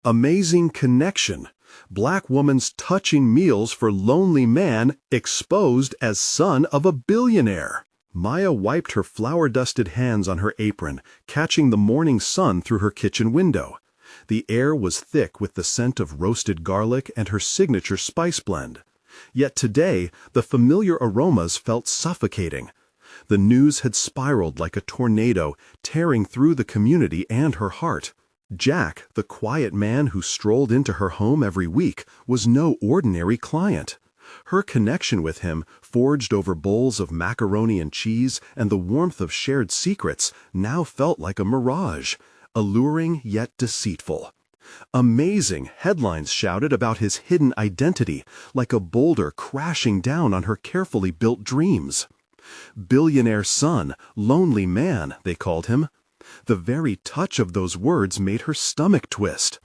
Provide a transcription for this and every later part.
Amazing connection. Black woman's touching meals for lonely man exposed as son of a billionaire. Maya wiped her flour-dusted hands on her apron, catching the morning sun through her kitchen window. The air was thick with the scent of roasted garlic and her signature spice blend. Yet today, the familiar aromas felt suffocating. The news had spiraled like a tornado, tearing through the community and her heart. Jack, the quiet man who strolled into her home every week, was no ordinary client. Her connection with him, forged over bowls of macaroni and cheese and the warmth of shared secrets, now felt like a mirage, alluring yet deceitful. Amazing, headlines shouted about his hidden identity, like a boulder crashing down on her carefully built dreams. Billionaire son, lonely man, they called him. The very touch of those words made her stomach twist.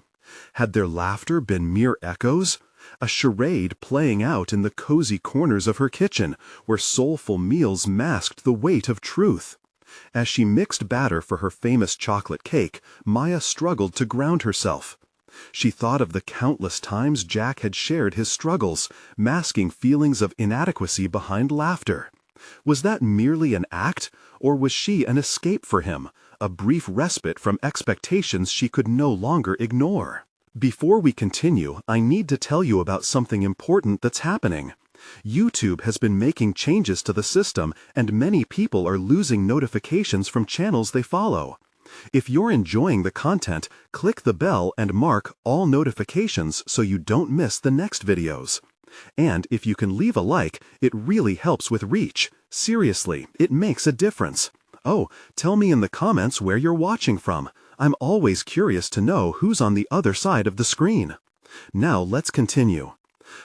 Had their laughter been mere echoes? A charade playing out in the cozy corners of her kitchen, where soulful meals masked the weight of truth. As she mixed batter for her famous chocolate cake, Maya struggled to ground herself. She thought of the countless times Jack had shared his struggles, masking feelings of inadequacy behind laughter. Was that merely an act, or was she an escape for him, a brief respite from expectations she could no longer ignore? Before we continue, I need to tell you about something important that's happening. YouTube has been making changes to the system, and many people are losing notifications from channels they follow. If you're enjoying the content, click the bell and mark all notifications so you don't miss the next videos. And if you can leave a like, it really helps with reach. Seriously, it makes a difference. Oh, tell me in the comments where you're watching from. I'm always curious to know who's on the other side of the screen. Now let's continue.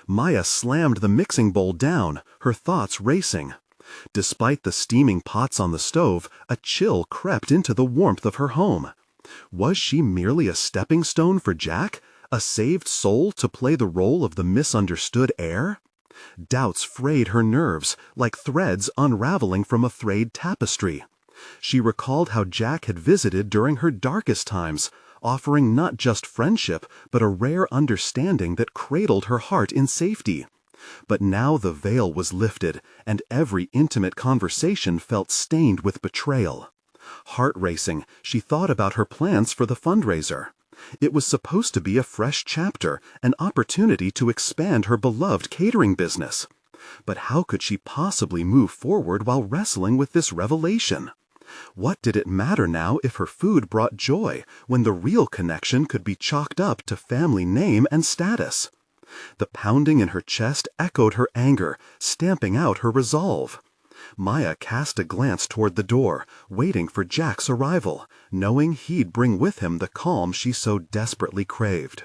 Maya slammed the mixing bowl down, her thoughts racing. Despite the steaming pots on the stove, a chill crept into the warmth of her home. Was she merely a stepping stone for Jack? A saved soul to play the role of the misunderstood heir? Doubts frayed her nerves, like threads unraveling from a frayed tapestry. She recalled how Jack had visited during her darkest times, offering not just friendship, but a rare understanding that cradled her heart in safety. But now the veil was lifted, and every intimate conversation felt stained with betrayal. Heart-racing, she thought about her plans for the fundraiser. It was supposed to be a fresh chapter, an opportunity to expand her beloved catering business. But how could she possibly move forward while wrestling with this revelation? What did it matter now if her food brought joy, when the real connection could be chalked up to family name and status? The pounding in her chest echoed her anger, stamping out her resolve. Maya cast a glance toward the door, waiting for Jack's arrival, knowing he'd bring with him the calm she so desperately craved.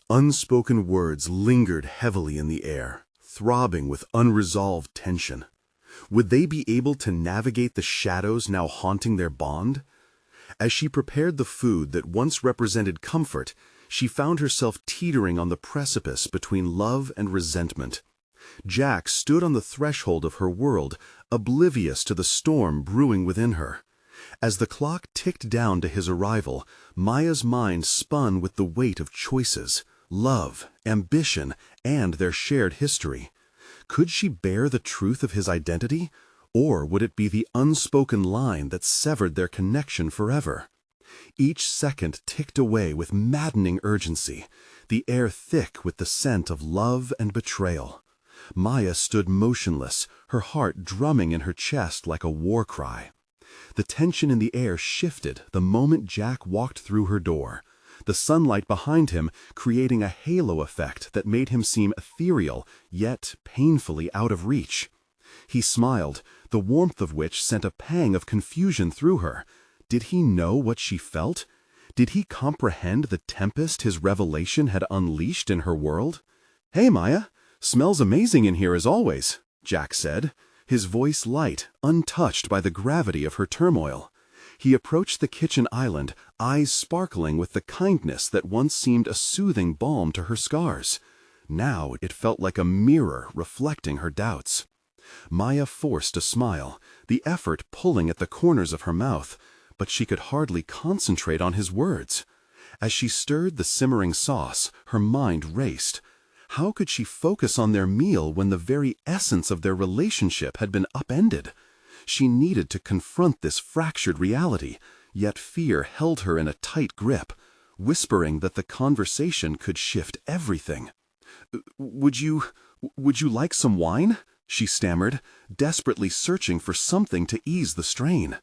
Unspoken words lingered heavily in the air, throbbing with unresolved tension. Would they be able to navigate the shadows now haunting their bond? As she prepared the food that once represented comfort, she found herself teetering on the precipice between love and resentment. Jack stood on the threshold of her world, oblivious to the storm brewing within her. As the clock ticked down to his arrival, Maya's mind spun with the weight of choices, love, ambition, and their shared history. Could she bear the truth of his identity, or would it be the unspoken line that severed their connection forever? Each second ticked away with maddening urgency, the air thick with the scent of love and betrayal. Maya stood motionless, her heart drumming in her chest like a war cry. The tension in the air shifted the moment Jack walked through her door, the sunlight behind him creating a halo effect that made him seem ethereal, yet painfully out of reach. He smiled, the warmth of which sent a pang of confusion through her. Did he know what she felt? Did he comprehend the tempest his revelation had unleashed in her world? "Hey, Maya, smells amazing in here as always," Jack said, his voice light, untouched by the gravity of her turmoil. He approached the kitchen island, eyes sparkling with the kindness that once seemed a soothing balm to her scars. Now it felt like a mirror reflecting her doubts. Maya forced a smile, the effort pulling at the corners of her mouth, but she could hardly concentrate on his words. As she stirred the simmering sauce, her mind raced. How could she focus on their meal when the very essence of their relationship had been upended? She needed to confront this fractured reality, yet fear held her in a tight grip, whispering that the conversation could shift everything. Would you like some wine?" she stammered, desperately searching for something to ease the strain.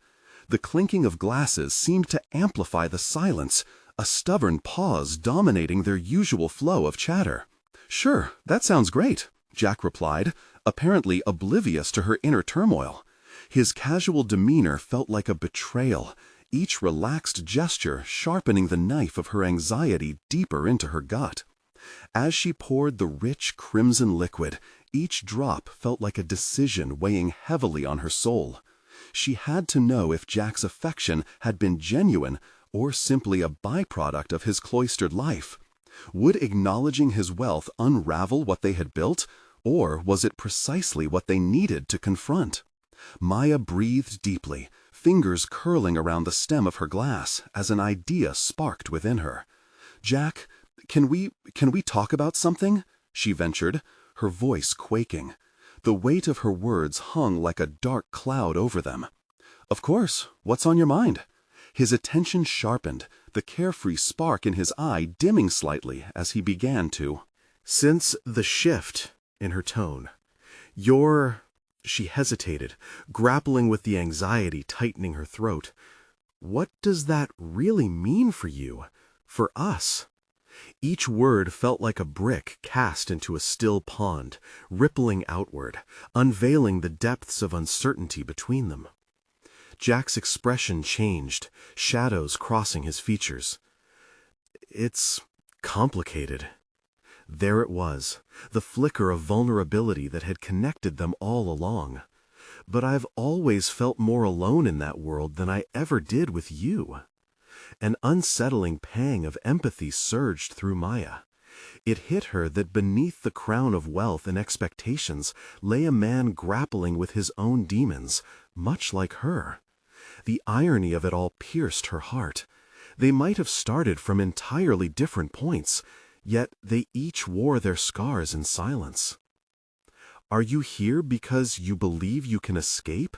The clinking of glasses seemed to amplify the silence, a stubborn pause dominating their usual flow of chatter. "Sure, that sounds great," Jack replied, apparently oblivious to her inner turmoil. His casual demeanor felt like a betrayal, each relaxed gesture sharpening the knife of her anxiety deeper into her gut. As she poured the rich crimson liquid, each drop felt like a decision weighing heavily on her soul. She had to know if Jack's affection had been genuine or simply a byproduct of his cloistered life. Would acknowledging his wealth unravel what they had built, or was it precisely what they needed to confront? Maya breathed deeply, fingers curling around the stem of her glass as an idea sparked within her. "Jack, can we talk about something?" she ventured, her voice quaking. The weight of her words hung like a dark cloud over them. "Of course. What's on your mind?" His attention sharpened, the carefree spark in his eye dimming slightly as he began to. "Since the shift in her tone, She hesitated, grappling with the anxiety tightening her throat. "What does that really mean for you? For us?" Each word felt like a brick cast into a still pond, rippling outward, unveiling the depths of uncertainty between them. Jack's expression changed, shadows crossing his features. "It's complicated." There it was, the flicker of vulnerability that had connected them all along. "But I've always felt more alone in that world than I ever did with you." An unsettling pang of empathy surged through Maya. It hit her that beneath the crown of wealth and expectations lay a man grappling with his own demons, much like her. The irony of it all pierced her heart. They might have started from entirely different points, yet they each wore their scars in silence. "Are you here because you believe you can escape?"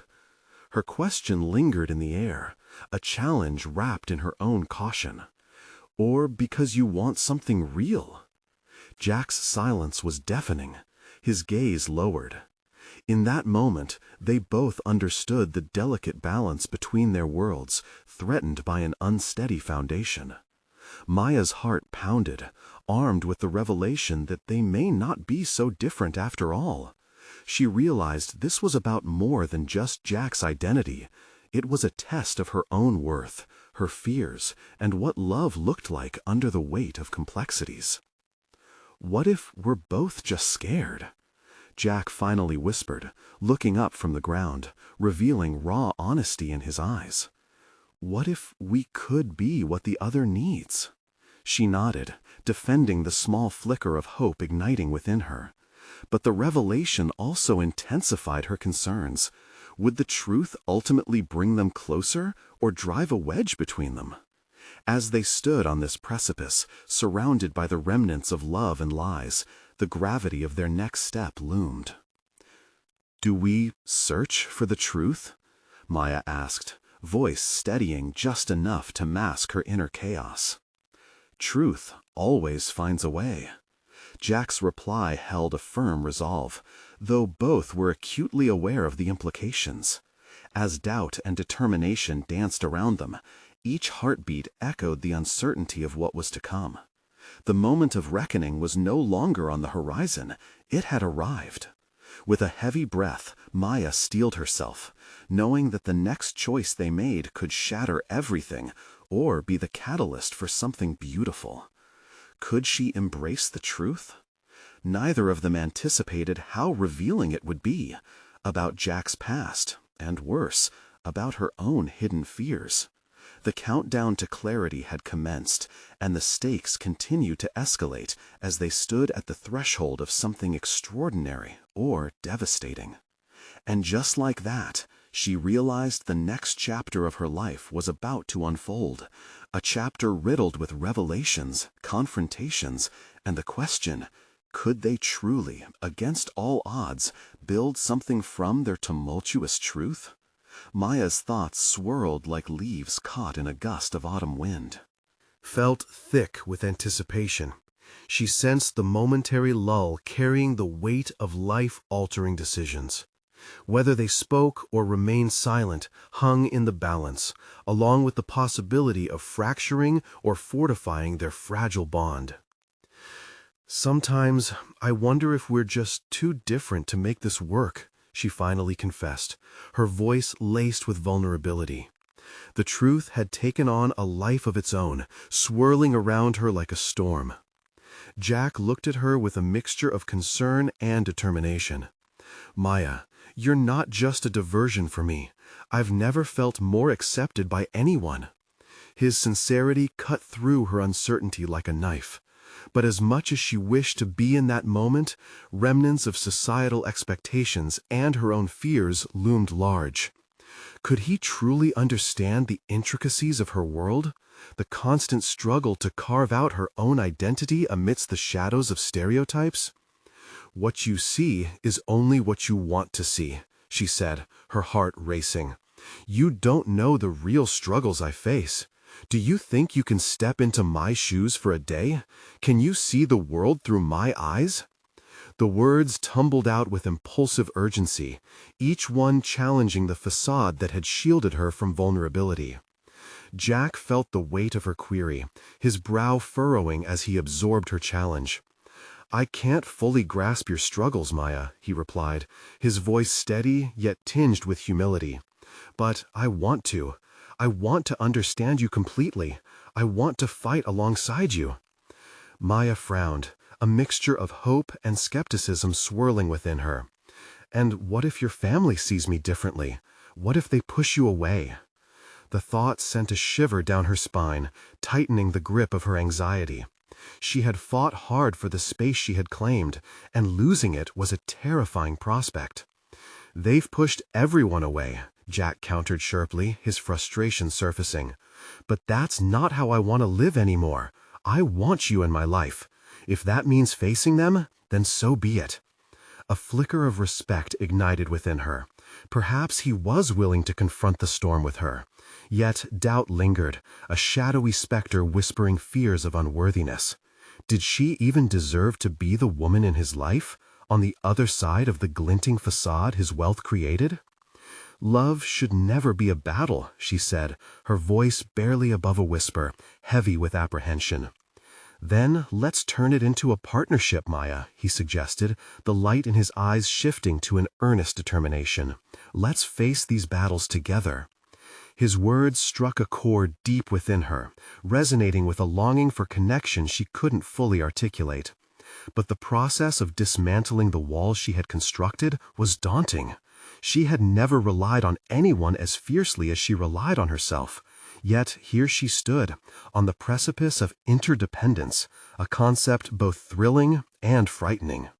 Her question lingered in the air, a challenge wrapped in her own caution. "Or because you want something real?" Jack's silence was deafening, his gaze lowered. In that moment, they both understood the delicate balance between their worlds, threatened by an unsteady foundation. Maya's heart pounded, armed with the revelation that they may not be so different after all. She realized this was about more than just Jack's identity. It was a test of her own worth, her fears, and what love looked like under the weight of complexities. "What if we're both just scared?" Jack finally whispered, looking up from the ground, revealing raw honesty in his eyes. "What if we could be what the other needs?" She nodded, defending the small flicker of hope igniting within her. But the revelation also intensified her concerns. Would the truth ultimately bring them closer or drive a wedge between them? As they stood on this precipice, surrounded by the remnants of love and lies, the gravity of their next step loomed. "Do we search for the truth?" Maya asked, voice steadying just enough to mask her inner chaos. "Truth always finds a way." Jack's reply held a firm resolve, though both were acutely aware of the implications. As doubt and determination danced around them, each heartbeat echoed the uncertainty of what was to come. The moment of reckoning was no longer on the horizon, it had arrived. With a heavy breath, Maya steeled herself, knowing that the next choice they made could shatter everything or be the catalyst for something beautiful. Could she embrace the truth? Neither of them anticipated how revealing it would be, about Jack's past, and worse, about her own hidden fears. The countdown to clarity had commenced, and the stakes continued to escalate as they stood at the threshold of something extraordinary or devastating. And just like that, she realized the next chapter of her life was about to unfold, A chapter riddled with revelations, confrontations, and the question, could they truly, against all odds, build something from their tumultuous truth? Maya's thoughts swirled like leaves caught in a gust of autumn wind. Felt thick with anticipation, she sensed the momentary lull carrying the weight of life-altering decisions. Whether they spoke or remained silent hung in the balance, along with the possibility of fracturing or fortifying their fragile bond. "Sometimes I wonder if we're just too different to make this work," she finally confessed, her voice laced with vulnerability. The truth had taken on a life of its own, swirling around her like a storm. Jack looked at her with a mixture of concern and determination. "Maya, you're not just a diversion for me. I've never felt more accepted by anyone." His sincerity cut through her uncertainty like a knife. But as much as she wished to be in that moment, remnants of societal expectations and her own fears loomed large. Could he truly understand the intricacies of her world? The constant struggle to carve out her own identity amidst the shadows of stereotypes? "What you see is only what you want to see," she said, her heart racing. "You don't know the real struggles I face. Do you think you can step into my shoes for a day? Can you see the world through my eyes?" The words tumbled out with impulsive urgency, each one challenging the facade that had shielded her from vulnerability. Jack felt the weight of her query, his brow furrowing as he absorbed her challenge. "I can't fully grasp your struggles, Maya," he replied, his voice steady yet tinged with humility. "But I want to. I want to understand you completely. I want to fight alongside you." Maya frowned, a mixture of hope and skepticism swirling within her. "And what if your family sees me differently? What if they push you away?" The thought sent a shiver down her spine, tightening the grip of her anxiety. She had fought hard for the space she had claimed, and losing it was a terrifying prospect. "They've pushed everyone away," Jack countered sharply, his frustration surfacing. "But that's not how I want to live anymore. I want you in my life. If that means facing them, then so be it." A flicker of respect ignited within her. Perhaps he was willing to confront the storm with her. Yet doubt lingered, a shadowy specter whispering fears of unworthiness. Did she even deserve to be the woman in his life, on the other side of the glinting facade his wealth created? "Love should never be a battle," she said, her voice barely above a whisper, heavy with apprehension. "Then let's turn it into a partnership, Maya," he suggested, the light in his eyes shifting to an earnest determination. "Let's face these battles together." His words struck a chord deep within her, resonating with a longing for connection she couldn't fully articulate. But the process of dismantling the walls she had constructed was daunting. She had never relied on anyone as fiercely as she relied on herself. Yet here she stood, on the precipice of interdependence, a concept both thrilling and frightening.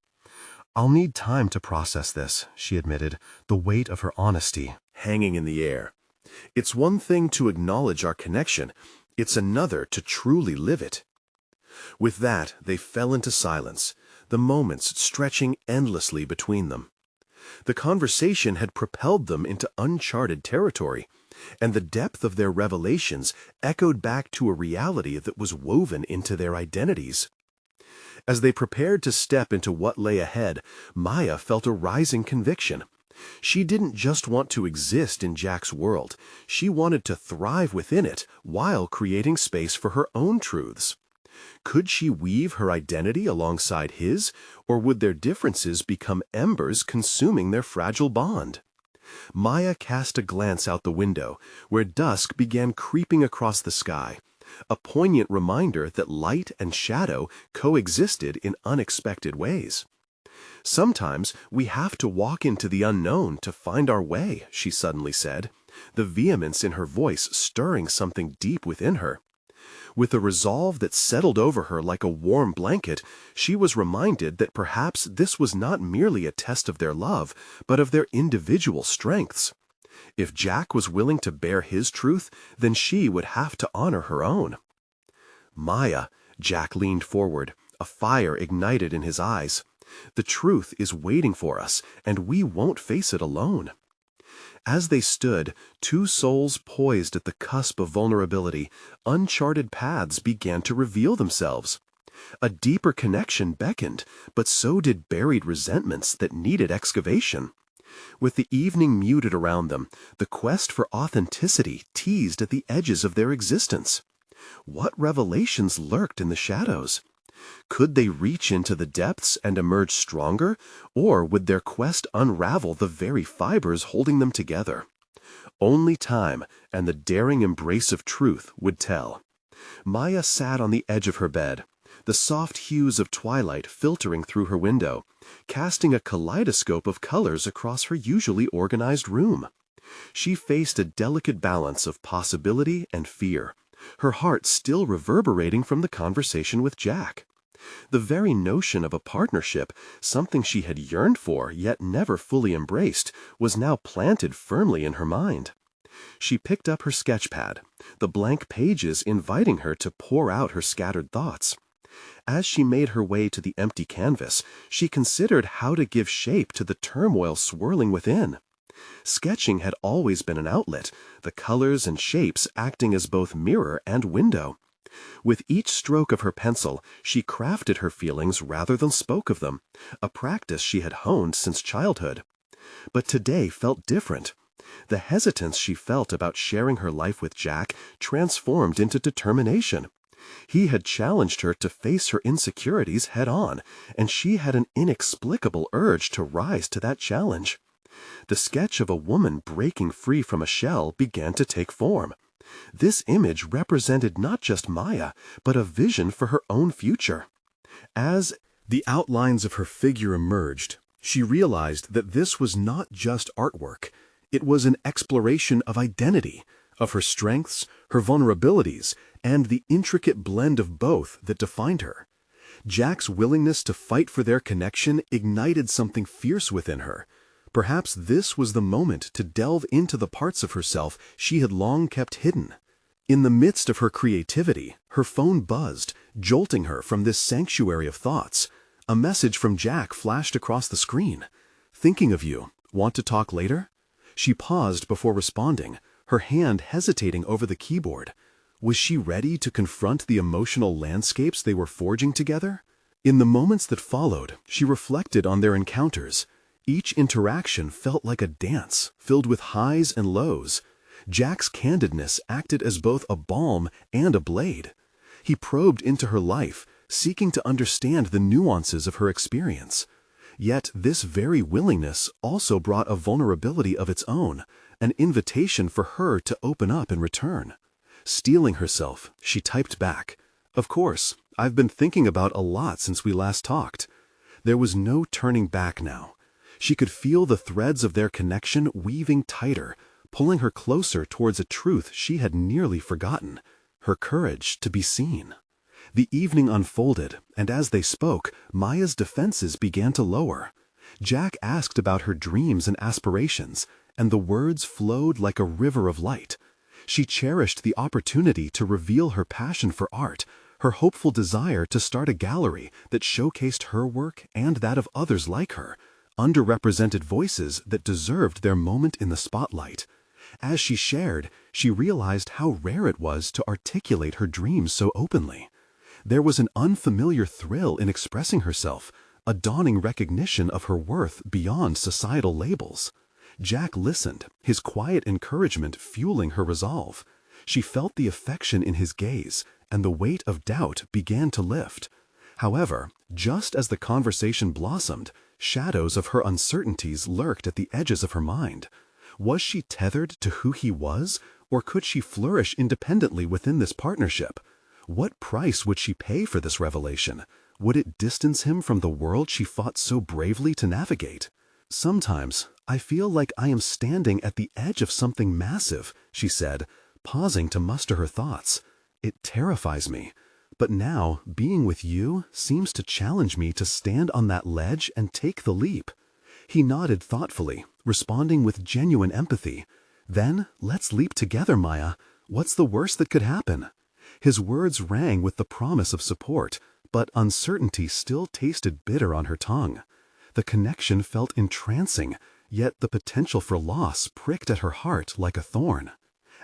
"I'll need time to process this," she admitted, the weight of her honesty hanging in the air. "It's one thing to acknowledge our connection, it's another to truly live it." With that, they fell into silence, the moments stretching endlessly between them. The conversation had propelled them into uncharted territory, and the depth of their revelations echoed back to a reality that was woven into their identities. As they prepared to step into what lay ahead, Maya felt a rising conviction. She didn't just want to exist in Jack's world, she wanted to thrive within it while creating space for her own truths. Could she weave her identity alongside his, or would their differences become embers consuming their fragile bond? Maya cast a glance out the window, where dusk began creeping across the sky, a poignant reminder that light and shadow coexisted in unexpected ways. "Sometimes we have to walk into the unknown to find our way," she suddenly said, the vehemence in her voice stirring something deep within her. With a resolve that settled over her like a warm blanket, she was reminded that perhaps this was not merely a test of their love, but of their individual strengths. If Jack was willing to bear his truth, then she would have to honor her own. Maya, Jack leaned forward, a fire ignited in his eyes. The truth is waiting for us, and we won't face it alone. As they stood, two souls poised at the cusp of vulnerability, uncharted paths began to reveal themselves. A deeper connection beckoned, but so did buried resentments that needed excavation. With the evening muted around them, the quest for authenticity teased at the edges of their existence. What revelations lurked in the shadows? Could they reach into the depths and emerge stronger, or would their quest unravel the very fibers holding them together? Only time and the daring embrace of truth would tell. Maya sat on the edge of her bed, the soft hues of twilight filtering through her window, casting a kaleidoscope of colors across her usually organized room. She faced a delicate balance of possibility and fear, her heart still reverberating from the conversation with Jack. The very notion of a partnership, something she had yearned for yet never fully embraced, was now planted firmly in her mind. She picked up her sketchpad, the blank pages inviting her to pour out her scattered thoughts. As she made her way to the empty canvas, she considered how to give shape to the turmoil swirling within. Sketching had always been an outlet, the colors and shapes acting as both mirror and window. With each stroke of her pencil, she crafted her feelings rather than spoke of them, a practice she had honed since childhood. But today felt different. The hesitance she felt about sharing her life with Jack transformed into determination. He had challenged her to face her insecurities head-on, and she had an inexplicable urge to rise to that challenge. The sketch of a woman breaking free from a shell began to take form. This image represented not just Maya, but a vision for her own future. As the outlines of her figure emerged, she realized that this was not just artwork. It was an exploration of identity, of her strengths, her vulnerabilities, and the intricate blend of both that defined her. Jack's willingness to fight for their connection ignited something fierce within her. Perhaps this was the moment to delve into the parts of herself she had long kept hidden. In the midst of her creativity, her phone buzzed, jolting her from this sanctuary of thoughts. A message from Jack flashed across the screen. "Thinking of you. Want to talk later?" She paused before responding, her hand hesitating over the keyboard. Was she ready to confront the emotional landscapes they were forging together? In the moments that followed, she reflected on their encounters. Each interaction felt like a dance, filled with highs and lows. Jack's candidness acted as both a balm and a blade. He probed into her life, seeking to understand the nuances of her experience. Yet this very willingness also brought a vulnerability of its own, an invitation for her to open up in return. Steeling herself, she typed back, "Of course, I've been thinking about a lot since we last talked." There was no turning back now. She could feel the threads of their connection weaving tighter, pulling her closer towards a truth she had nearly forgotten, her courage to be seen. The evening unfolded, and as they spoke, Maya's defenses began to lower. Jack asked about her dreams and aspirations, and the words flowed like a river of light. She cherished the opportunity to reveal her passion for art, her hopeful desire to start a gallery that showcased her work and that of others like her, underrepresented voices that deserved their moment in the spotlight. As she shared, she realized how rare it was to articulate her dreams so openly. There was an unfamiliar thrill in expressing herself, a dawning recognition of her worth beyond societal labels. Jack listened, his quiet encouragement fueling her resolve. She felt the affection in his gaze, and the weight of doubt began to lift. However, just as the conversation blossomed, shadows of her uncertainties lurked at the edges of her mind. Was she tethered to who he was, or could she flourish independently within this partnership? What price would she pay for this revelation? Would it distance him from the world she fought so bravely to navigate? "Sometimes I feel like I am standing at the edge of something massive," she said, pausing to muster her thoughts. "It terrifies me. But now, being with you seems to challenge me to stand on that ledge and take the leap." He nodded thoughtfully, responding with genuine empathy. Then, let's leap together, Maya. What's the worst that could happen? His words rang with the promise of support, but uncertainty still tasted bitter on her tongue. The connection felt entrancing, yet the potential for loss pricked at her heart like a thorn.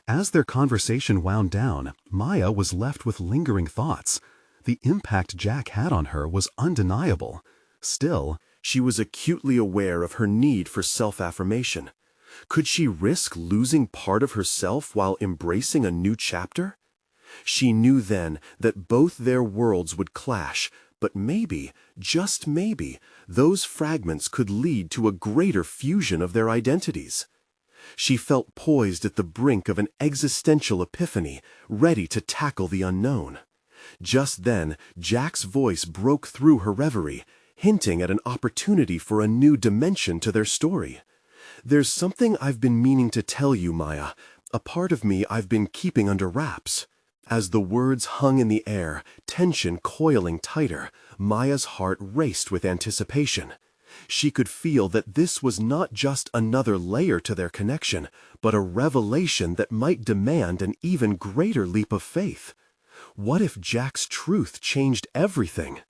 As their conversation wound down, Maya was left with lingering thoughts. The impact Jack had on her was undeniable. Still, she was acutely aware of her need for self-affirmation. Could she risk losing part of herself while embracing a new chapter? She knew then that both their worlds would clash, but maybe, just maybe, those fragments could lead to a greater fusion of their identities. She felt poised at the brink of an existential epiphany, ready to tackle the unknown. Just then, Jack's voice broke through her reverie, hinting at an opportunity for a new dimension to their story. "There's something I've been meaning to tell you, Maya, a part of me I've been keeping under wraps." As the words hung in the air, tension coiling tighter, Maya's heart raced with anticipation. She could feel that this was not just another layer to their connection, but a revelation that might demand an even greater leap of faith. What if Jack's truth changed everything?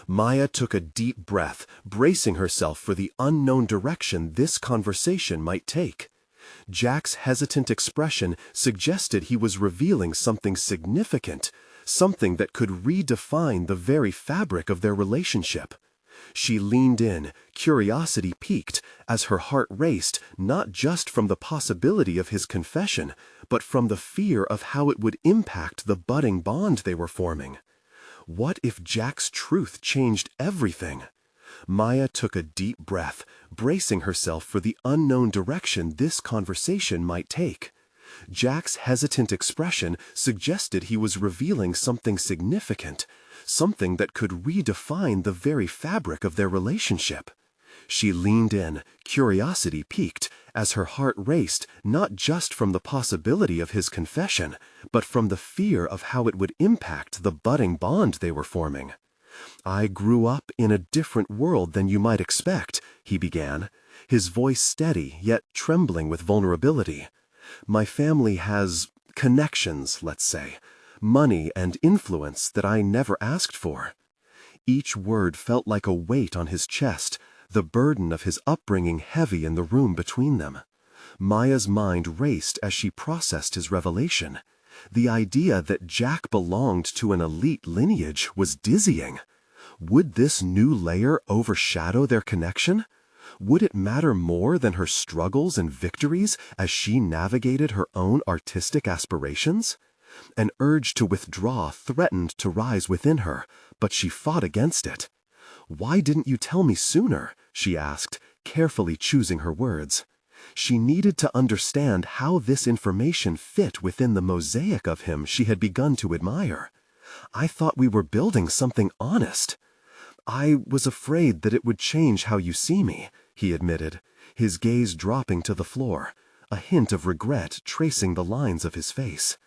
Maya took a deep breath, bracing herself for the unknown direction this conversation might take. Jack's hesitant expression suggested he was revealing something significant, something that could redefine the very fabric of their relationship. She leaned in, curiosity piqued, as her heart raced not just from the possibility of his confession, but from the fear of how it would impact the budding bond they were forming. What if Jack's truth changed everything? Maya took a deep breath, bracing herself for the unknown direction this conversation might take. Jack's hesitant expression suggested he was revealing something significant, something that could redefine the very fabric of their relationship. She leaned in, curiosity piqued, as her heart raced not just from the possibility of his confession, but from the fear of how it would impact the budding bond they were forming. "I grew up in a different world than you might expect," he began, his voice steady yet trembling with vulnerability. "My family has connections, let's say, money and influence that I never asked for." Each word felt like a weight on his chest, the burden of his upbringing heavy in the room between them. Maya's mind raced as she processed his revelation. The idea that Jack belonged to an elite lineage was dizzying. Would this new layer overshadow their connection? Would it matter more than her struggles and victories as she navigated her own artistic aspirations? An urge to withdraw threatened to rise within her, but she fought against it. "Why didn't you tell me sooner?" she asked, carefully choosing her words. She needed to understand how this information fit within the mosaic of him she had begun to admire. "I thought we were building something honest." "I was afraid that it would change how you see me," he admitted, his gaze dropping to the floor, a hint of regret tracing the lines of his face.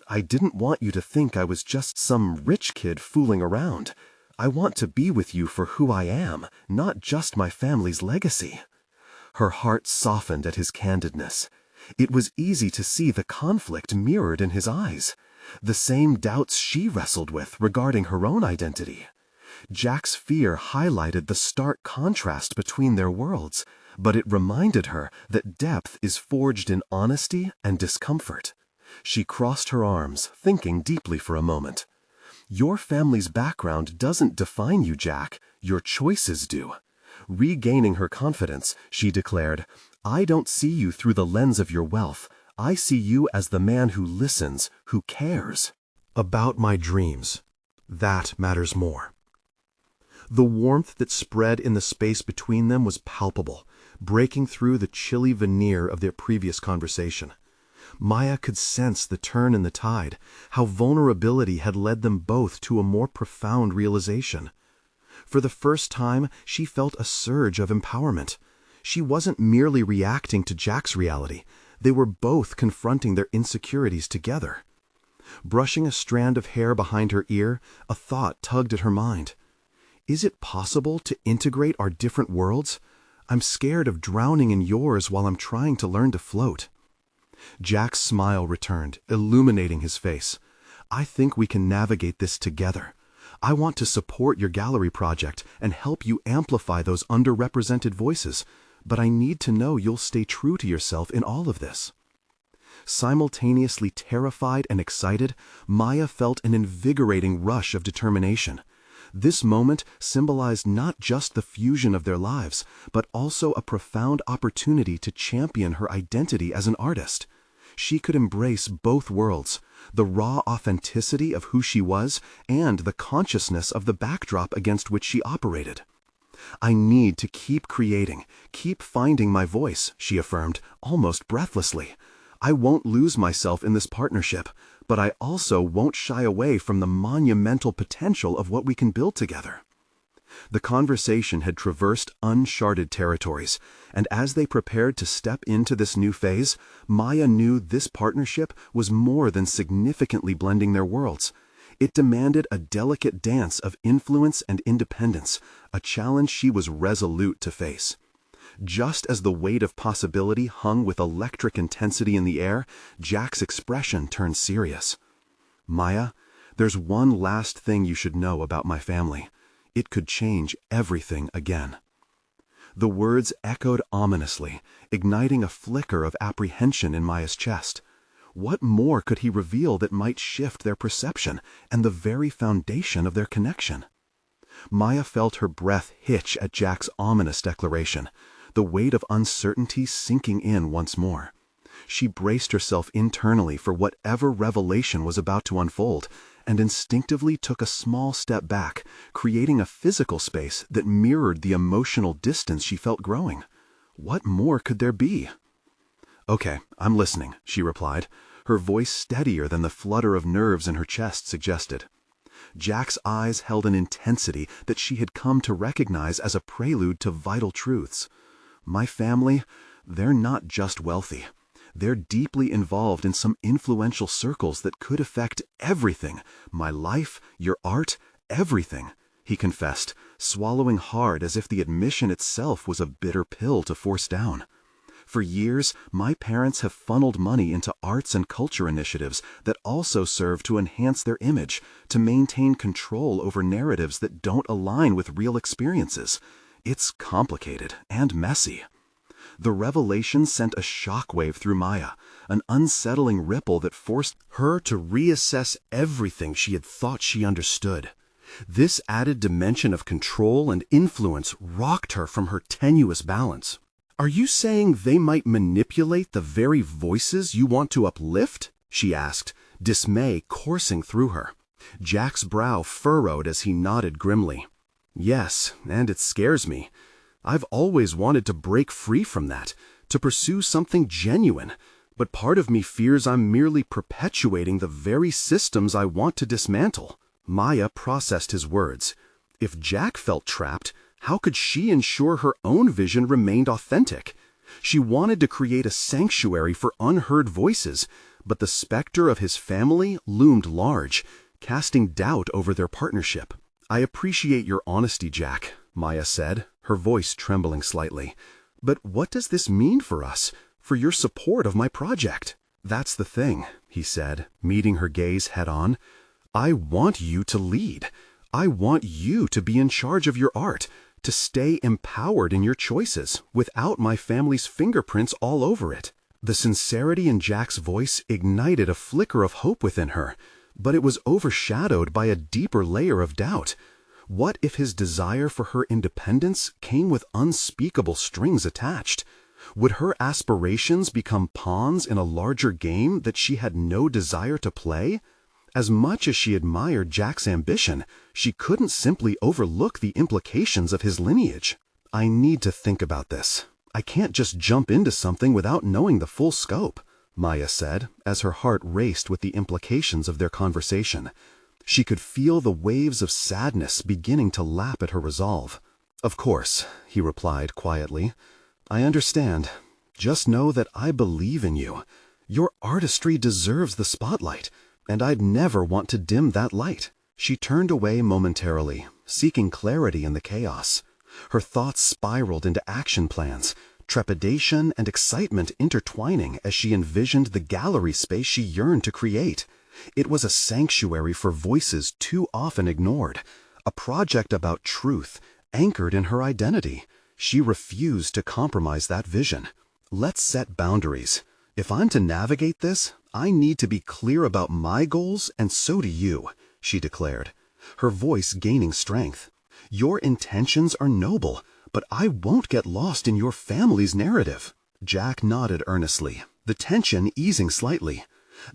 "I didn't want you to think I was just some rich kid fooling around. I want to be with you for who I am, not just my family's legacy." Her heart softened at his candidness. It was easy to see the conflict mirrored in his eyes, the same doubts she wrestled with regarding her own identity. Jack's fear highlighted the stark contrast between their worlds, but it reminded her that depth is forged in honesty and discomfort. She crossed her arms, thinking deeply for a moment. "Your family's background doesn't define you, Jack. Your choices do." Regaining her confidence, she declared, "I don't see you through the lens of your wealth. I see you as the man who listens, who cares." "About my dreams. That matters more." The warmth that spread in the space between them was palpable, breaking through the chilly veneer of their previous conversation. Maya could sense the turn in the tide, how vulnerability had led them both to a more profound realization. For the first time, she felt a surge of empowerment. She wasn't merely reacting to Jack's reality. They were both confronting their insecurities together. Brushing a strand of hair behind her ear, a thought tugged at her mind. "Is it possible to integrate our different worlds? I'm scared of drowning in yours while I'm trying to learn to float." Jack's smile returned, illuminating his face. "I think we can navigate this together. I want to support your gallery project and help you amplify those underrepresented voices, but I need to know you'll stay true to yourself in all of this." Simultaneously terrified and excited, Maya felt an invigorating rush of determination. This moment symbolized not just the fusion of their lives, but also a profound opportunity to champion her identity as an artist. She could embrace both worlds, the raw authenticity of who she was and the consciousness of the backdrop against which she operated. "I need to keep creating, keep finding my voice," she affirmed, almost breathlessly. "I won't lose myself in this partnership, but I also won't shy away from the monumental potential of what we can build together." The conversation had traversed uncharted territories, and as they prepared to step into this new phase, Maya knew this partnership was more than significantly blending their worlds. It demanded a delicate dance of influence and independence, a challenge she was resolute to face. Just as the weight of possibility hung with electric intensity in the air, Jack's expression turned serious. "Maya, there's one last thing you should know about my family. It could change everything again." The words echoed ominously, igniting a flicker of apprehension in Maya's chest. What more could he reveal that might shift their perception and the very foundation of their connection? Maya felt her breath hitch at Jack's ominous declaration, the weight of uncertainty sinking in once more. She braced herself internally for whatever revelation was about to unfold, and instinctively took a small step back, creating a physical space that mirrored the emotional distance she felt growing. What more could there be? "Okay, I'm listening," she replied, her voice steadier than the flutter of nerves in her chest suggested. Jack's eyes held an intensity that she had come to recognize as a prelude to vital truths. "My family, they're not just wealthy. They're deeply involved in some influential circles that could affect everything, my life, your art, everything," he confessed, swallowing hard as if the admission itself was a bitter pill to force down. "For years, my parents have funneled money into arts and culture initiatives that also serve to enhance their image, to maintain control over narratives that don't align with real experiences. It's complicated and messy." The revelation sent a shockwave through Maya, an unsettling ripple that forced her to reassess everything she had thought she understood. This added dimension of control and influence rocked her from her tenuous balance. "Are you saying they might manipulate the very voices you want to uplift?" she asked, dismay coursing through her. Jack's brow furrowed as he nodded grimly. "Yes, and it scares me. I've always wanted to break free from that, to pursue something genuine, but part of me fears I'm merely perpetuating the very systems I want to dismantle." Maya processed his words. If Jack felt trapped, how could she ensure her own vision remained authentic? She wanted to create a sanctuary for unheard voices, but the specter of his family loomed large, casting doubt over their partnership. "I appreciate your honesty, Jack," Maya said, her voice trembling slightly. "But what does this mean for us, for your support of my project?" "That's the thing," he said, meeting her gaze head-on. "I want you to lead. I want you to be in charge of your art, to stay empowered in your choices, without my family's fingerprints all over it." The sincerity in Jack's voice ignited a flicker of hope within her, but it was overshadowed by a deeper layer of doubt. What if his desire for her independence came with unspeakable strings attached? Would her aspirations become pawns in a larger game that she had no desire to play? As much as she admired Jack's ambition, she couldn't simply overlook the implications of his lineage. "I need to think about this. I can't just jump into something without knowing the full scope," Maya said, as her heart raced with the implications of their conversation. She could feel the waves of sadness beginning to lap at her resolve. "Of course," he replied quietly. "I understand. Just know that I believe in you. Your artistry deserves the spotlight, and I'd never want to dim that light." She turned away momentarily, seeking clarity in the chaos. Her thoughts spiraled into action plans, trepidation and excitement intertwining as she envisioned the gallery space she yearned to create. It was a sanctuary for voices too often ignored, a project about truth, anchored in her identity. She refused to compromise that vision. Let's set boundaries. If I'm to navigate this, I need to be clear about my goals, and so do you, she declared, her voice gaining strength. Your intentions are noble, but I won't get lost in your family's narrative. Jack nodded earnestly, the tension easing slightly.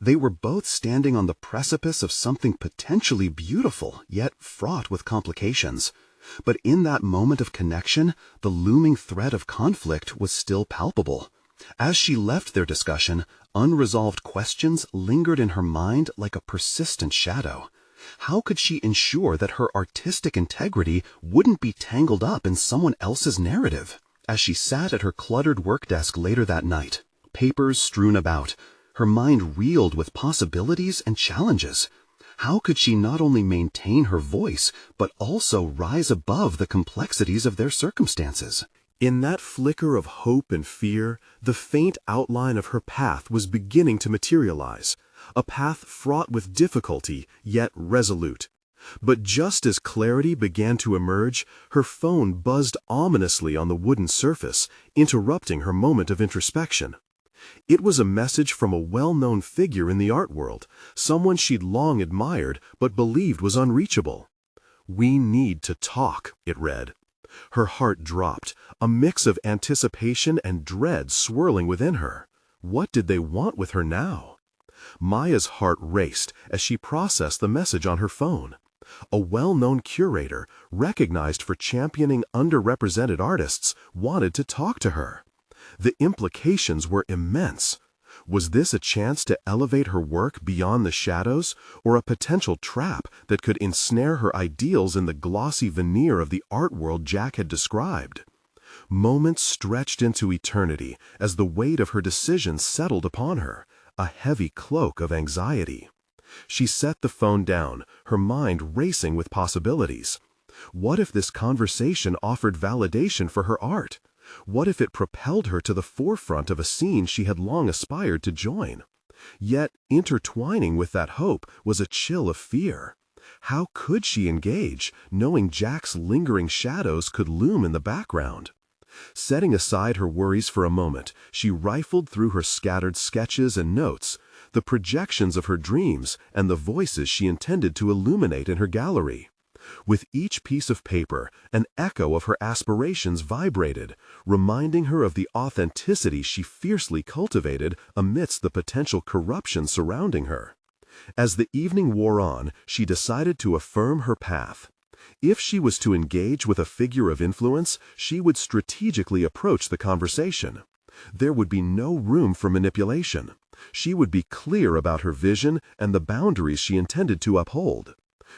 They were both standing on the precipice of something potentially beautiful, yet fraught with complications. But in that moment of connection, the looming threat of conflict was still palpable. As she left their discussion, unresolved questions lingered in her mind like a persistent shadow. How could she ensure that her artistic integrity wouldn't be tangled up in someone else's narrative? As she sat at her cluttered work desk later that night, papers strewn about, her mind reeled with possibilities and challenges. How could she not only maintain her voice, but also rise above the complexities of their circumstances? In that flicker of hope and fear, the faint outline of her path was beginning to materialize, a path fraught with difficulty, yet resolute. But just as clarity began to emerge, her phone buzzed ominously on the wooden surface, interrupting her moment of introspection. It was a message from a well-known figure in the art world, someone she'd long admired but believed was unreachable. "We need to talk," it read. Her heart dropped, a mix of anticipation and dread swirling within her. What did they want with her now? Maya's heart raced as she processed the message on her phone. A well-known curator, recognized for championing underrepresented artists, wanted to talk to her. The implications were immense. Was this a chance to elevate her work beyond the shadows, or a potential trap that could ensnare her ideals in the glossy veneer of the art world Jack had described? Moments stretched into eternity as the weight of her decision settled upon her, a heavy cloak of anxiety. She set the phone down, her mind racing with possibilities. What if this conversation offered validation for her art? What if it propelled her to the forefront of a scene she had long aspired to join? Yet, intertwining with that hope was a chill of fear. How could she engage, knowing Jack's lingering shadows could loom in the background? Setting aside her worries for a moment, she rifled through her scattered sketches and notes, the projections of her dreams and the voices she intended to illuminate in her gallery. With each piece of paper, an echo of her aspirations vibrated, reminding her of the authenticity she fiercely cultivated amidst the potential corruption surrounding her. As the evening wore on, she decided to affirm her path. If she was to engage with a figure of influence, she would strategically approach the conversation. There would be no room for manipulation. She would be clear about her vision and the boundaries she intended to uphold.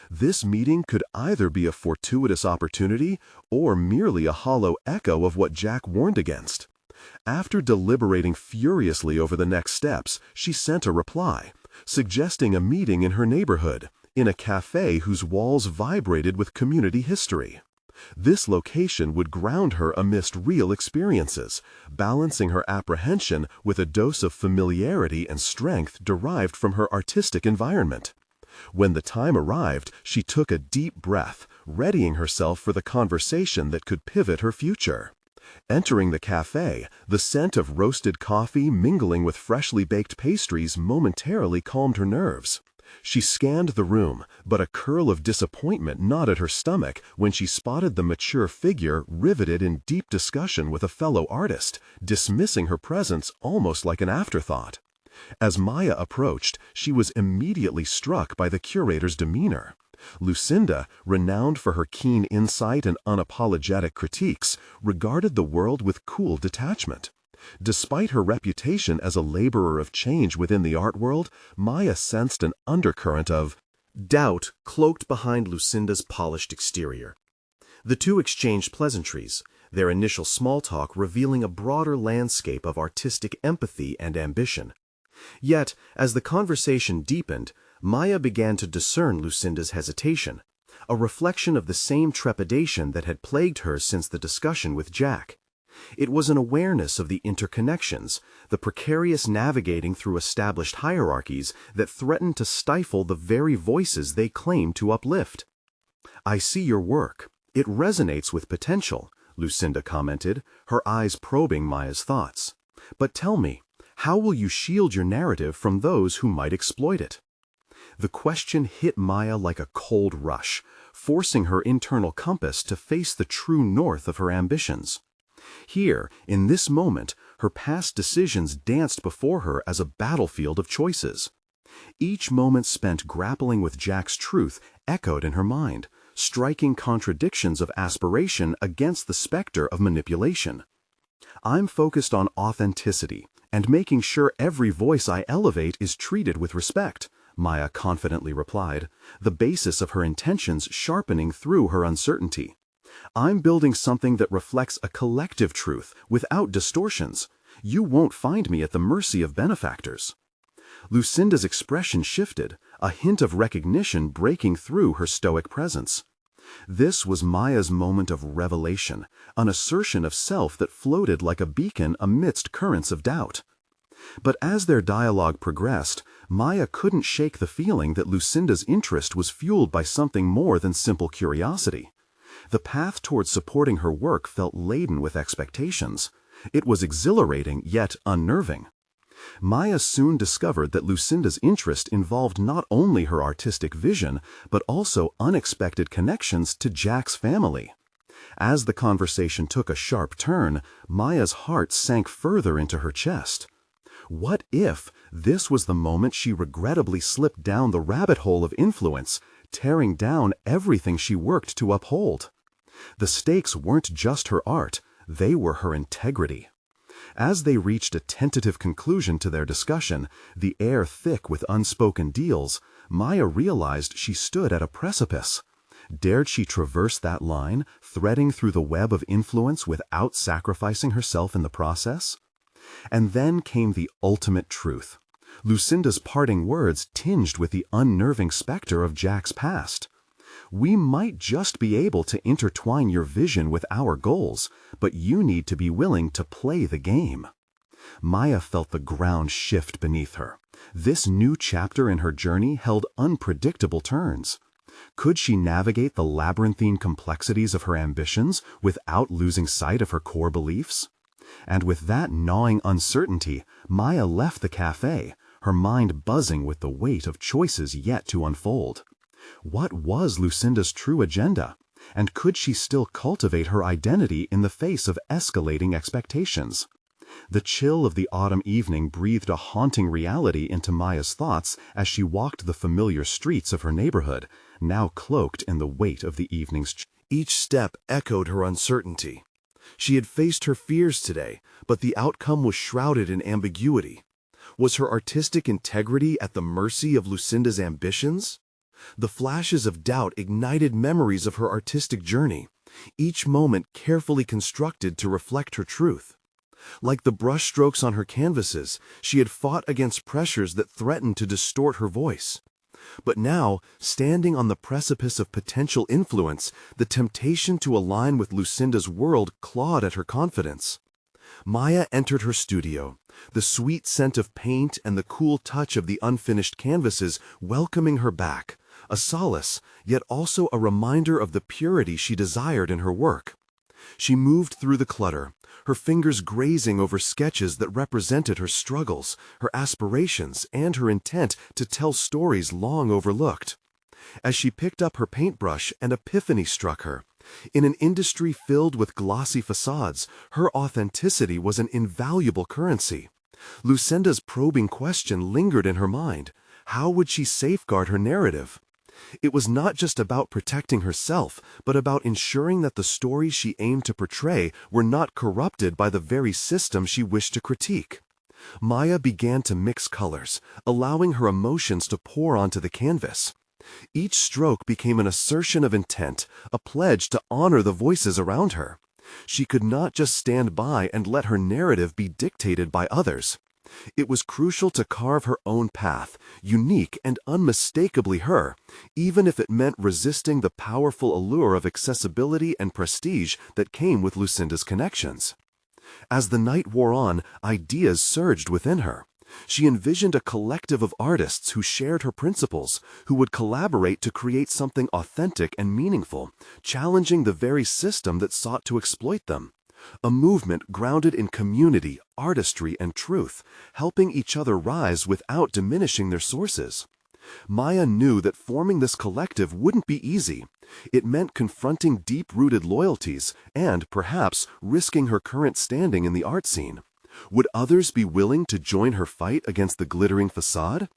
This meeting could either be a fortuitous opportunity or merely a hollow echo of what Jack warned against. After deliberating furiously over the next steps, she sent a reply, suggesting a meeting in her neighborhood, in a cafe whose walls vibrated with community history. This location would ground her amidst real experiences, balancing her apprehension with a dose of familiarity and strength derived from her artistic environment. When the time arrived, she took a deep breath, readying herself for the conversation that could pivot her future. Entering the cafe, the scent of roasted coffee mingling with freshly baked pastries momentarily calmed her nerves. She scanned the room, but a curl of disappointment gnawed at her stomach when she spotted the mature figure riveted in deep discussion with a fellow artist, dismissing her presence almost like an afterthought. As Maya approached, she was immediately struck by the curator's demeanor. Lucinda, renowned for her keen insight and unapologetic critiques, regarded the world with cool detachment. Despite her reputation as a laborer of change within the art world, Maya sensed an undercurrent of doubt cloaked behind Lucinda's polished exterior. The two exchanged pleasantries, their initial small talk revealing a broader landscape of artistic empathy and ambition. Yet, as the conversation deepened, Maya began to discern Lucinda's hesitation, a reflection of the same trepidation that had plagued her since the discussion with Jack. It was an awareness of the interconnections, the precarious navigating through established hierarchies that threatened to stifle the very voices they claimed to uplift. "I see your work. It resonates with potential," Lucinda commented, her eyes probing Maya's thoughts. "But tell me, how will you shield your narrative from those who might exploit it?" The question hit Maya like a cold rush, forcing her internal compass to face the true north of her ambitions. Here, in this moment, her past decisions danced before her as a battlefield of choices. Each moment spent grappling with Jack's truth echoed in her mind, striking contradictions of aspiration against the specter of manipulation. "I'm focused on authenticity and making sure every voice I elevate is treated with respect," Maya confidently replied, the basis of her intentions sharpening through her uncertainty. "I'm building something that reflects a collective truth without distortions. You won't find me at the mercy of benefactors." Lucinda's expression shifted, a hint of recognition breaking through her stoic presence. This was Maya's moment of revelation, an assertion of self that floated like a beacon amidst currents of doubt. But as their dialogue progressed, Maya couldn't shake the feeling that Lucinda's interest was fueled by something more than simple curiosity. The path towards supporting her work felt laden with expectations. It was exhilarating yet unnerving. Maya soon discovered that Lucinda's interest involved not only her artistic vision, but also unexpected connections to Jack's family. As the conversation took a sharp turn, Maya's heart sank further into her chest. What if this was the moment she regrettably slipped down the rabbit hole of influence, tearing down everything she worked to uphold? The stakes weren't just her art, they were her integrity. As they reached a tentative conclusion to their discussion, the air thick with unspoken deals, Maya realized she stood at a precipice. Dared she traverse that line, threading through the web of influence without sacrificing herself in the process? And then came the ultimate truth. Lucinda's parting words tinged with the unnerving specter of Jack's past. "We might just be able to intertwine your vision with our goals, but you need to be willing to play the game." Maya felt the ground shift beneath her. This new chapter in her journey held unpredictable turns. Could she navigate the labyrinthine complexities of her ambitions without losing sight of her core beliefs? And with that gnawing uncertainty, Maya left the cafe, her mind buzzing with the weight of choices yet to unfold. What was Lucinda's true agenda? And could she still cultivate her identity in the face of escalating expectations? The chill of the autumn evening breathed a haunting reality into Maya's thoughts as she walked the familiar streets of her neighborhood, now cloaked in the weight of the evening's chill. Each step echoed her uncertainty. She had faced her fears today, but the outcome was shrouded in ambiguity. Was her artistic integrity at the mercy of Lucinda's ambitions? The flashes of doubt ignited memories of her artistic journey, each moment carefully constructed to reflect her truth. Like the brushstrokes on her canvases, she had fought against pressures that threatened to distort her voice. But now, standing on the precipice of potential influence, the temptation to align with Lucinda's world clawed at her confidence. Maya entered her studio, the sweet scent of paint and the cool touch of the unfinished canvases welcoming her back, a solace, yet also a reminder of the purity she desired in her work. She moved through the clutter, her fingers grazing over sketches that represented her struggles, her aspirations, and her intent to tell stories long overlooked. As she picked up her paintbrush, an epiphany struck her. In an industry filled with glossy facades, her authenticity was an invaluable currency. Lucinda's probing question lingered in her mind. How would she safeguard her narrative? It was not just about protecting herself, but about ensuring that the stories she aimed to portray were not corrupted by the very system she wished to critique. Maya began to mix colors, allowing her emotions to pour onto the canvas. Each stroke became an assertion of intent, a pledge to honor the voices around her. She could not just stand by and let her narrative be dictated by others. It was crucial to carve her own path, unique and unmistakably her, even if it meant resisting the powerful allure of accessibility and prestige that came with Lucinda's connections. As the night wore on, ideas surged within her. She envisioned a collective of artists who shared her principles, who would collaborate to create something authentic and meaningful, challenging the very system that sought to exploit them. A movement grounded in community, artistry, and truth, helping each other rise without diminishing their sources. Maya knew that forming this collective wouldn't be easy. It meant confronting deep-rooted loyalties and, perhaps, risking her current standing in the art scene. Would others be willing to join her fight against the glittering facade?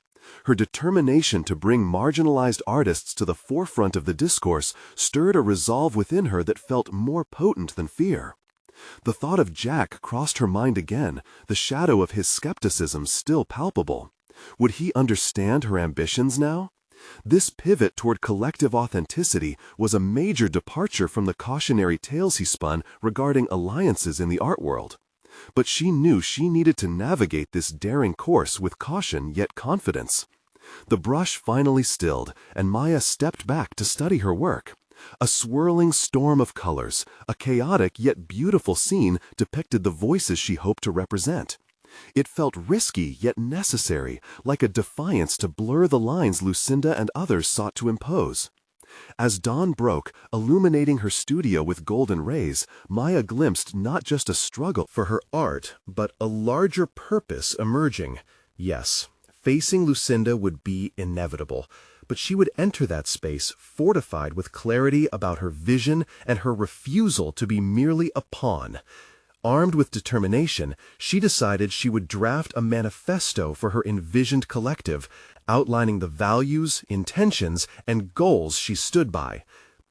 Her determination to bring marginalized artists to the forefront of the discourse stirred a resolve within her that felt more potent than fear. The thought of Jack crossed her mind again, the shadow of his skepticism still palpable. Would he understand her ambitions now? This pivot toward collective authenticity was a major departure from the cautionary tales he spun regarding alliances in the art world. But she knew she needed to navigate this daring course with caution yet confidence. The brush finally stilled, and Maya stepped back to study her work. A swirling storm of colors, a chaotic yet beautiful scene depicted the voices she hoped to represent. It felt risky yet necessary, like a defiance to blur the lines Lucinda and others sought to impose. As dawn broke, illuminating her studio with golden rays, Maya glimpsed not just a struggle for her art, but a larger purpose emerging. Yes, facing Lucinda would be inevitable, but she would enter that space fortified with clarity about her vision and her refusal to be merely a pawn. Armed with determination, she decided she would draft a manifesto for her envisioned collective, outlining the values, intentions, and goals she stood by.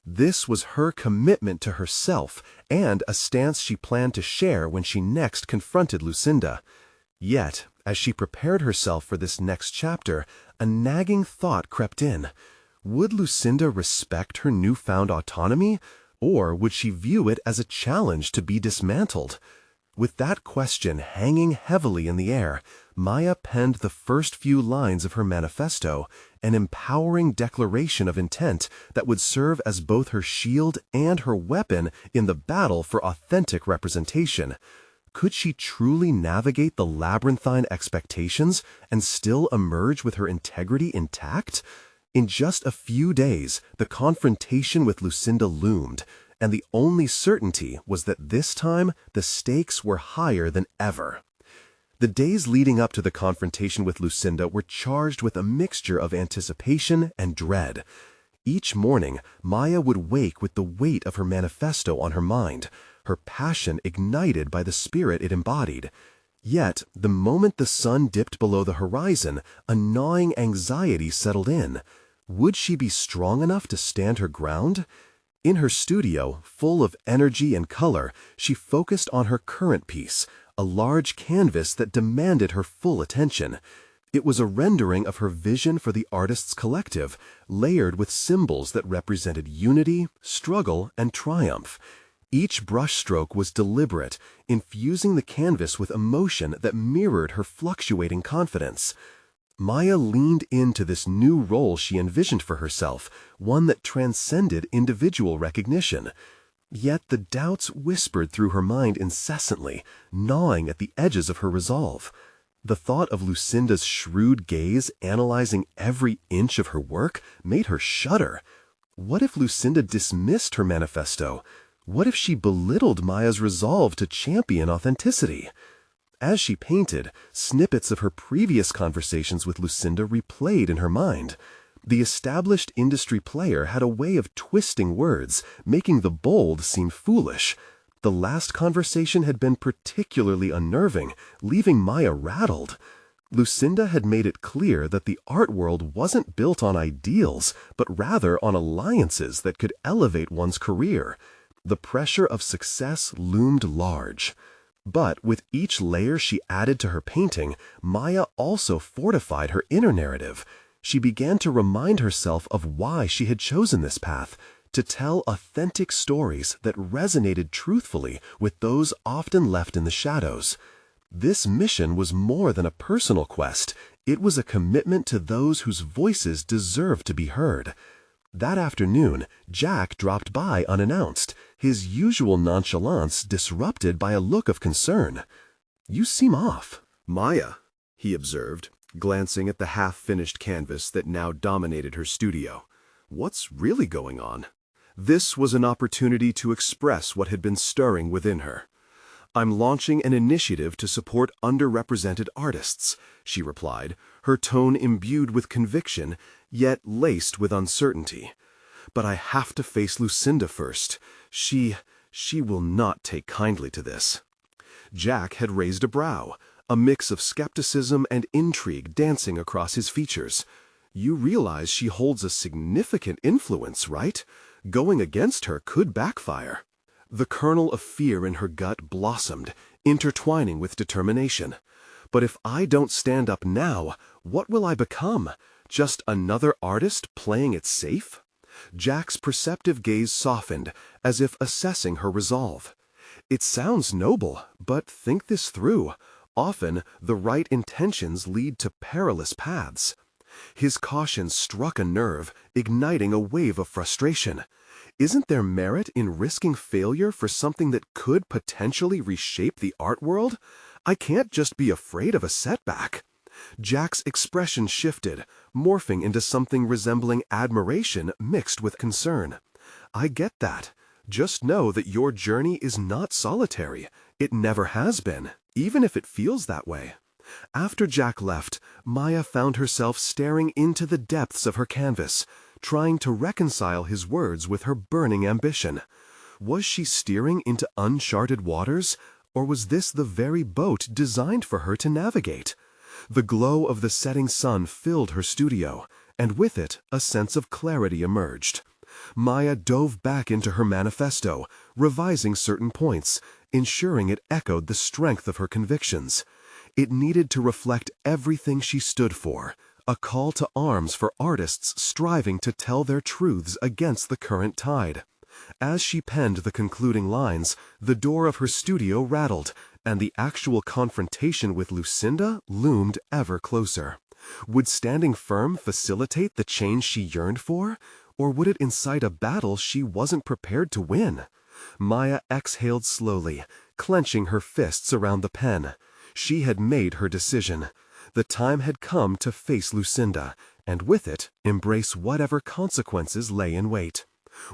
This was her commitment to herself and a stance she planned to share when she next confronted Lucinda. Yet, as she prepared herself for this next chapter, a nagging thought crept in. Would Lucinda respect her newfound autonomy? Or would she view it as a challenge to be dismantled? With that question hanging heavily in the air, Maya penned the first few lines of her manifesto, an empowering declaration of intent that would serve as both her shield and her weapon in the battle for authentic representation. Could she truly navigate the labyrinthine expectations and still emerge with her integrity intact? In just a few days, the confrontation with Lucinda loomed, and the only certainty was that this time the stakes were higher than ever. The days leading up to the confrontation with Lucinda were charged with a mixture of anticipation and dread. Each morning, Maya would wake with the weight of her manifesto on her mind, her passion ignited by the spirit it embodied. Yet, the moment the sun dipped below the horizon, a gnawing anxiety settled in. Would she be strong enough to stand her ground? In her studio, full of energy and color, she focused on her current piece, a large canvas that demanded her full attention. It was a rendering of her vision for the artist's collective, layered with symbols that represented unity, struggle, and triumph. Each brushstroke was deliberate, infusing the canvas with emotion that mirrored her fluctuating confidence. Maya leaned into this new role she envisioned for herself, one that transcended individual recognition. Yet the doubts whispered through her mind incessantly, gnawing at the edges of her resolve. The thought of Lucinda's shrewd gaze analyzing every inch of her work made her shudder. What if Lucinda dismissed her manifesto? What if she belittled Maya's resolve to champion authenticity? As she painted, snippets of her previous conversations with Lucinda replayed in her mind. The established industry player had a way of twisting words, making the bold seem foolish. The last conversation had been particularly unnerving, leaving Maya rattled. Lucinda had made it clear that the art world wasn't built on ideals, but rather on alliances that could elevate one's career. The pressure of success loomed large. But with each layer she added to her painting, Maya also fortified her inner narrative. She began to remind herself of why she had chosen this path, to tell authentic stories that resonated truthfully with those often left in the shadows. This mission was more than a personal quest. It was a commitment to those whose voices deserved to be heard. That afternoon, Jack dropped by unannounced, his usual nonchalance disrupted by a look of concern. "You seem off." "Maya," he observed, glancing at the half-finished canvas that now dominated her studio. "What's really going on?" This was an opportunity to express what had been stirring within her. "I'm launching an initiative to support underrepresented artists," she replied, her tone imbued with conviction, yet laced with uncertainty. "But I have to face Lucinda first. She will not take kindly to this." Jack had raised a brow, a mix of skepticism and intrigue dancing across his features. "You realize she holds a significant influence, right? Going against her could backfire." The kernel of fear in her gut blossomed, intertwining with determination. "But if I don't stand up now, what will I become? Just another artist playing it safe?" Jack's perceptive gaze softened, as if assessing her resolve. "It sounds noble, but think this through. Often, the right intentions lead to perilous paths." His caution struck a nerve, igniting a wave of frustration. Isn't there merit in risking failure for something that could potentially reshape the art world? I can't just be afraid of a setback. Jack's expression shifted, morphing into something resembling admiration mixed with concern. "I get that. Just know that your journey is not solitary. It never has been, even if it feels that way." After Jack left, Maya found herself staring into the depths of her canvas, trying to reconcile his words with her burning ambition. Was she steering into uncharted waters, or was this the very boat designed for her to navigate? The glow of the setting sun filled her studio, and with it a sense of clarity emerged. Maya dove back into her manifesto, revising certain points, ensuring it echoed the strength of her convictions. It needed to reflect everything she stood for, a call to arms for artists striving to tell their truths against the current tide. As she penned the concluding lines, the door of her studio rattled, and the actual confrontation with Lucinda loomed ever closer. Would standing firm facilitate the change she yearned for, or would it incite a battle she wasn't prepared to win? Maya exhaled slowly, clenching her fists around the pen. She had made her decision. The time had come to face Lucinda, and with it, embrace whatever consequences lay in wait.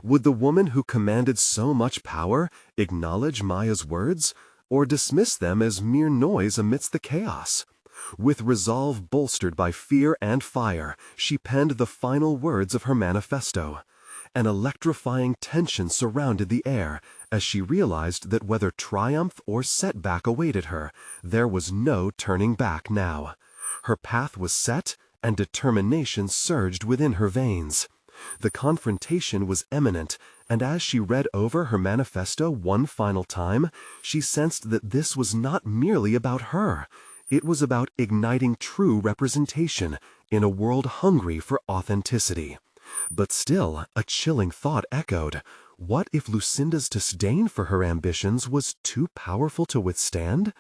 Would the woman who commanded so much power acknowledge Maya's words, or dismiss them as mere noise amidst the chaos? With resolve bolstered by fear and fire, she penned the final words of her manifesto. An electrifying tension surrounded the air as she realized that whether triumph or setback awaited her, there was no turning back now. Her path was set, and determination surged within her veins. The confrontation was imminent, and as she read over her manifesto one final time, she sensed that this was not merely about her. It was about igniting true representation in a world hungry for authenticity. But still, a chilling thought echoed. What if Lucinda's disdain for her ambitions was too powerful to withstand?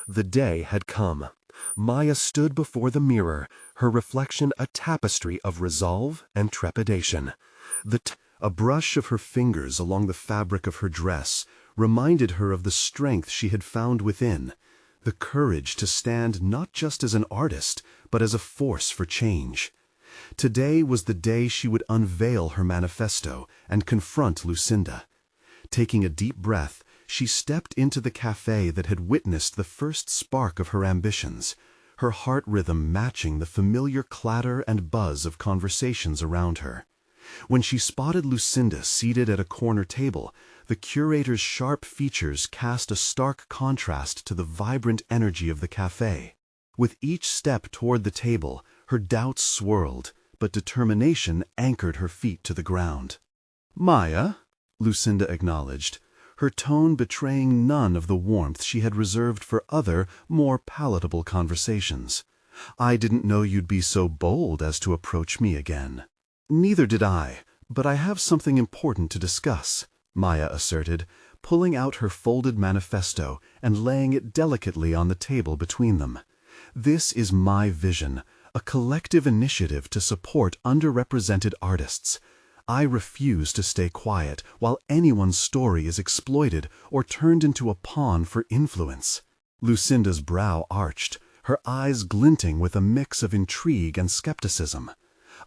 The day had come. Maya stood before the mirror, her reflection a tapestry of resolve and trepidation. A brush of her fingers along the fabric of her dress reminded her of the strength she had found within, the courage to stand not just as an artist, but as a force for change. Today was the day she would unveil her manifesto and confront Lucinda. Taking a deep breath, she stepped into the cafe that had witnessed the first spark of her ambitions, her heart rhythm matching the familiar clatter and buzz of conversations around her. When she spotted Lucinda seated at a corner table, the curator's sharp features cast a stark contrast to the vibrant energy of the cafe. With each step toward the table, her doubts swirled, but determination anchored her feet to the ground. "Maya," Lucinda acknowledged, her tone betraying none of the warmth she had reserved for other, more palatable conversations. "I didn't know you'd be so bold as to approach me again." "Neither did I, but I have something important to discuss," Maya asserted, pulling out her folded manifesto and laying it delicately on the table between them. "This is my vision, a collective initiative to support underrepresented artists. I refuse to stay quiet while anyone's story is exploited or turned into a pawn for influence." Lucinda's brow arched, her eyes glinting with a mix of intrigue and skepticism.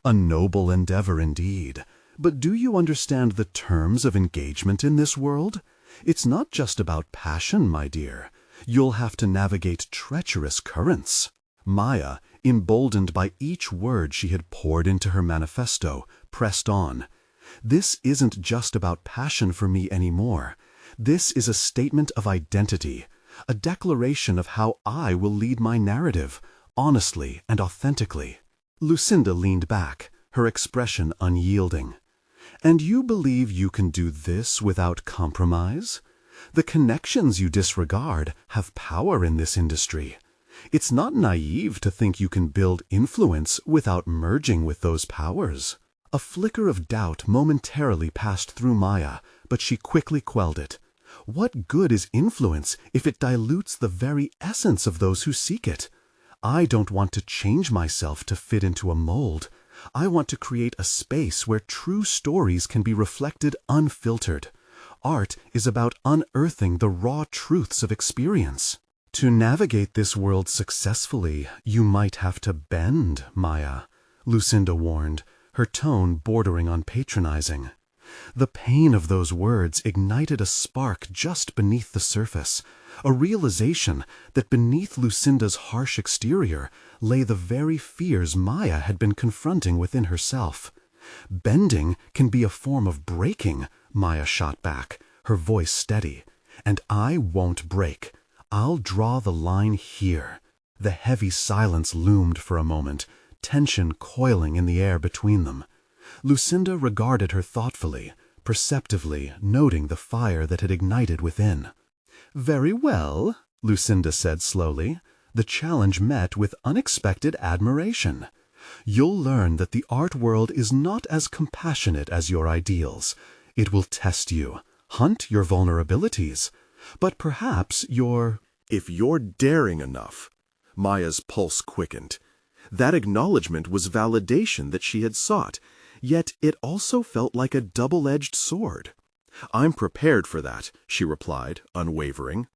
"A noble endeavor indeed. But do you understand the terms of engagement in this world? It's not just about passion, my dear. You'll have to navigate treacherous currents." Maya, emboldened by each word she had poured into her manifesto, pressed on. "This isn't just about passion for me anymore. This is a statement of identity, a declaration of how I will lead my narrative, honestly and authentically." Lucinda leaned back, her expression unyielding. "And you believe you can do this without compromise? The connections you disregard have power in this industry. It's not naive to think you can build influence without merging with those powers." A flicker of doubt momentarily passed through Maya, but she quickly quelled it. What good is influence if it dilutes the very essence of those who seek it? I don't want to change myself to fit into a mold. I want to create a space where true stories can be reflected unfiltered. Art is about unearthing the raw truths of experience. "To navigate this world successfully, you might have to bend, Maya," Lucinda warned, her tone bordering on patronizing. The pain of those words ignited a spark just beneath the surface, a realization that beneath Lucinda's harsh exterior lay the very fears Maya had been confronting within herself. "Bending can be a form of breaking," Maya shot back, her voice steady. "And I won't break. I'll draw the line here." The heavy silence loomed for a moment, tension coiling in the air between them. Lucinda regarded her thoughtfully, perceptively noting the fire that had ignited within. "Very well," Lucinda said slowly. The challenge met with unexpected admiration. "You'll learn that the art world is not as compassionate as your ideals. It will test you, hunt your vulnerabilities. But perhaps If you're daring enough." Maya's pulse quickened. That acknowledgement was validation that she had sought, yet it also felt like a double-edged sword. "I'm prepared for that," she replied, unwavering.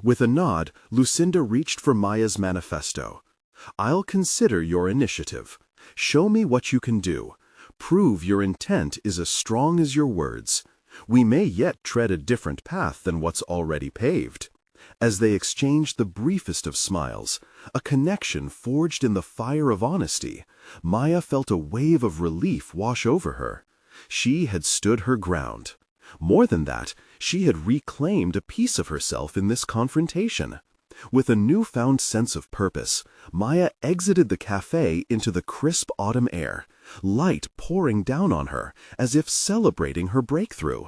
With a nod, Lucinda reached for Maya's manifesto. "I'll consider your initiative. Show me what you can do. Prove your intent is as strong as your words. We may yet tread a different path than what's already paved." As they exchanged the briefest of smiles, a connection forged in the fire of honesty, Maya felt a wave of relief wash over her. She had stood her ground. More than that, she had reclaimed a piece of herself in this confrontation. With a newfound sense of purpose, Maya exited the cafe into the crisp autumn air, light pouring down on her as if celebrating her breakthrough.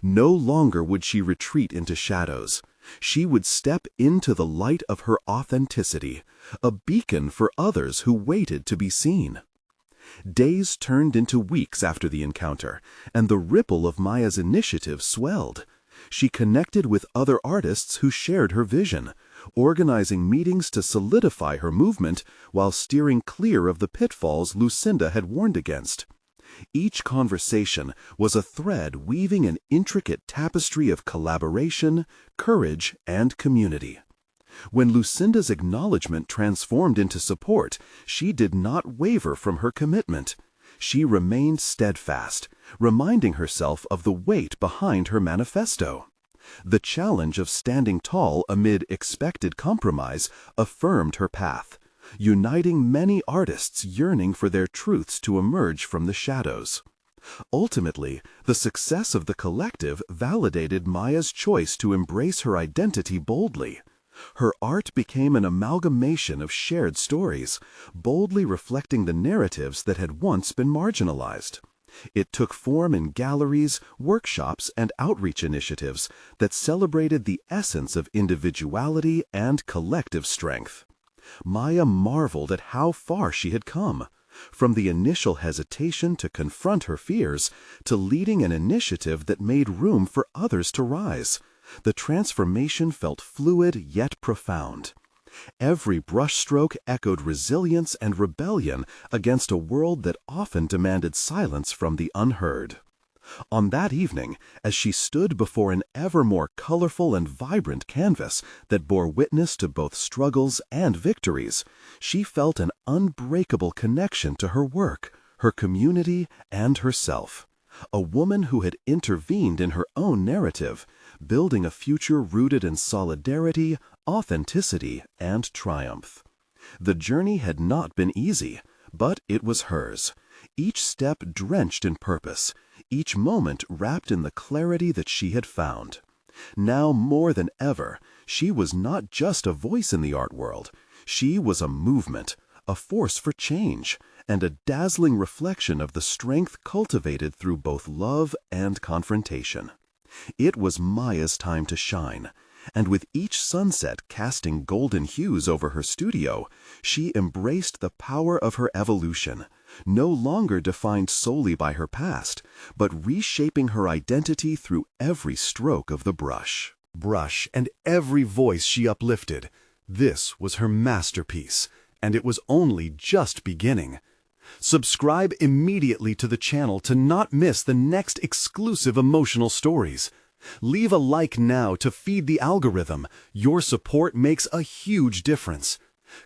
No longer would she retreat into shadows. She would step into the light of her authenticity, a beacon for others who waited to be seen. Days turned into weeks after the encounter, and the ripple of Maya's initiative swelled. She connected with other artists who shared her vision, organizing meetings to solidify her movement while steering clear of the pitfalls Lucinda had warned against. Each conversation was a thread weaving an intricate tapestry of collaboration, courage, and community. When Lucinda's acknowledgement transformed into support, she did not waver from her commitment. She remained steadfast, reminding herself of the weight behind her manifesto. The challenge of standing tall amid expected compromise affirmed her path, uniting many artists yearning for their truths to emerge from the shadows. Ultimately, the success of the collective validated Maya's choice to embrace her identity boldly. Her art became an amalgamation of shared stories, boldly reflecting the narratives that had once been marginalized. It took form in galleries, workshops, and outreach initiatives that celebrated the essence of individuality and collective strength. Maya marveled at how far she had come, from the initial hesitation to confront her fears to leading an initiative that made room for others to rise. The transformation felt fluid yet profound. Every brushstroke echoed resilience and rebellion against a world that often demanded silence from the unheard. On that evening, as she stood before an ever more colorful and vibrant canvas that bore witness to both struggles and victories, she felt an unbreakable connection to her work, her community, and herself. A woman who had intervened in her own narrative, building a future rooted in solidarity, authenticity, and triumph. The journey had not been easy, but it was hers. Each step drenched in purpose, each moment wrapped in the clarity that she had found. Now more than ever, she was not just a voice in the art world. She was a movement, a force for change, and a dazzling reflection of the strength cultivated through both love and confrontation. It was Maya's time to shine, and with each sunset casting golden hues over her studio, she embraced the power of her evolution, no longer defined solely by her past, but reshaping her identity through every stroke of the brush. And every voice she uplifted. This was her masterpiece, and it was only just beginning. Subscribe immediately to the channel to not miss the next exclusive emotional stories. Leave a like now to feed the algorithm. Your support makes a huge difference.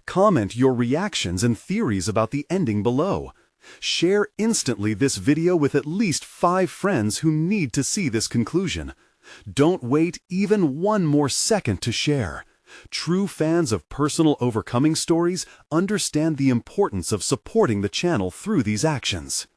Comment your reactions and theories about the ending below. Share instantly this video with at least 5 friends who need to see this conclusion. Don't wait even one more second to share. True fans of personal overcoming stories understand the importance of supporting the channel through these actions.